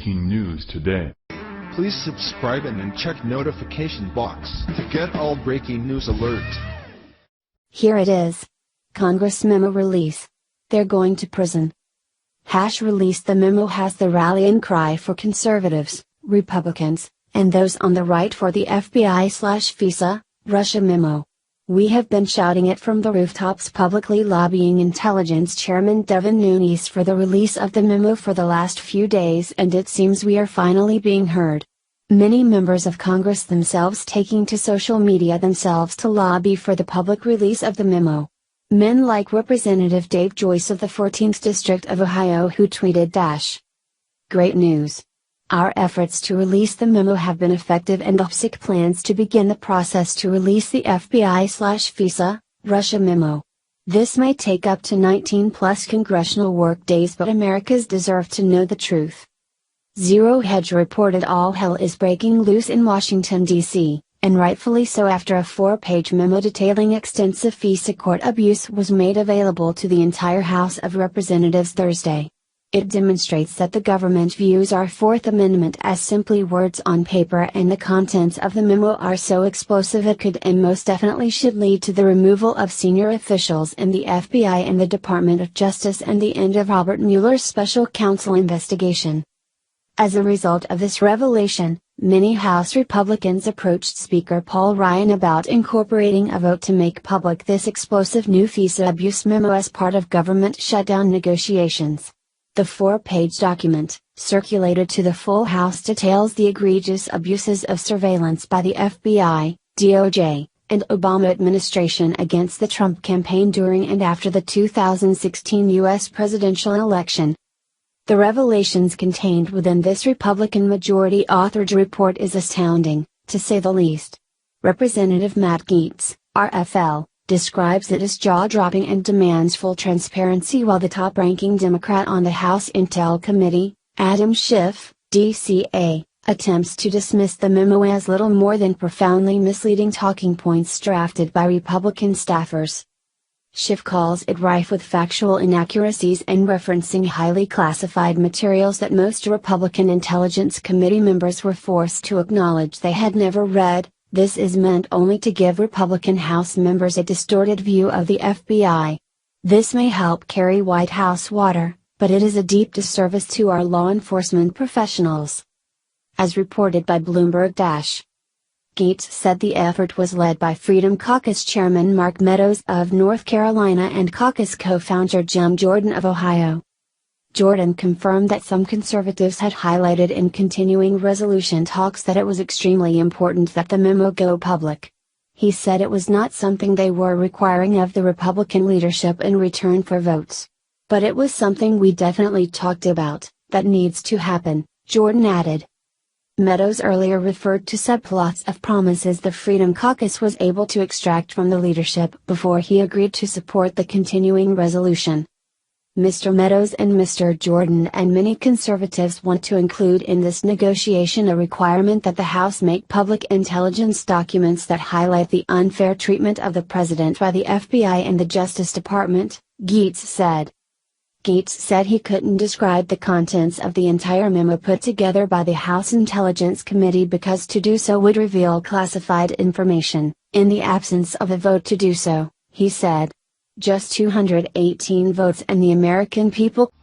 breaking news today. Please subscribe and then check notification box to get all breaking news alerts. Here it is. Congress memo release. They're going to prison. Release. The memo has the rallying cry for conservatives, Republicans, and those on the right for the FBI/FISA, Russia memo. We have been shouting it from the rooftops, publicly lobbying Intelligence Chairman Devin Nunes for the release of the memo for the last few days, and it seems we are finally being heard. Many members of Congress themselves taking to social media themselves to lobby for the public release of the memo. Men like Representative Dave Joyce of the 14th District of Ohio, who tweeted, "Great news. Our efforts to release the memo have been effective, and OPSEC plans to begin the process to release the FBI/FISA, Russia memo. This may take up to 19 plus congressional work days, but Americans deserve to know the truth." Zero Hedge reported all hell is breaking loose in Washington, D.C., and rightfully so, after a 4-page memo detailing extensive FISA court abuse was made available to the entire House of Representatives Thursday. It demonstrates that the government views our Fourth Amendment as simply words on paper, and the contents of the memo are so explosive it could and most definitely should lead to the removal of senior officials in the FBI and the Department of Justice and the end of Robert Mueller's special counsel investigation. As a result of this revelation, many House Republicans approached Speaker Paul Ryan about incorporating a vote to make public this explosive new FISA abuse memo as part of government shutdown negotiations. The 4-page document, circulated to the full House, details the egregious abuses of surveillance by the FBI, DOJ, and Obama administration against the Trump campaign during and after the 2016 U.S. presidential election. The revelations contained within this Republican majority-authored report is astounding, to say the least. Representative Matt Gaetz, RFL, describes it as jaw-dropping and demands full transparency, while the top-ranking Democrat on the House Intel Committee, Adam Schiff, DCA, attempts to dismiss the memo as little more than profoundly misleading talking points drafted by Republican staffers. Schiff calls it rife with factual inaccuracies and referencing highly classified materials that most Republican Intelligence Committee members were forced to acknowledge they had never read. This is meant only to give Republican House members a distorted view of the FBI. This may help carry White House water, but it is a deep disservice to our law enforcement professionals. As reported by Bloomberg, Gaetz said the effort was led by Freedom Caucus Chairman Mark Meadows of North Carolina and caucus co-founder Jim Jordan of Ohio. Jordan confirmed that some conservatives had highlighted in continuing resolution talks that it was extremely important that the memo go public. He said it was not something they were requiring of the Republican leadership in return for votes. But it was something we definitely talked about, that needs to happen, Jordan added. Meadows earlier referred to subplots of promises the Freedom Caucus was able to extract from the leadership before he agreed to support the continuing resolution. Mr. Meadows and Mr. Jordan and many conservatives want to include in this negotiation a requirement that the House make public intelligence documents that highlight the unfair treatment of the president by the FBI and the Justice Department, Gaetz said. Gaetz said he couldn't describe the contents of the entire memo put together by the House Intelligence Committee because to do so would reveal classified information. In the absence of a vote to do so, he said. Just 218 votes and the American people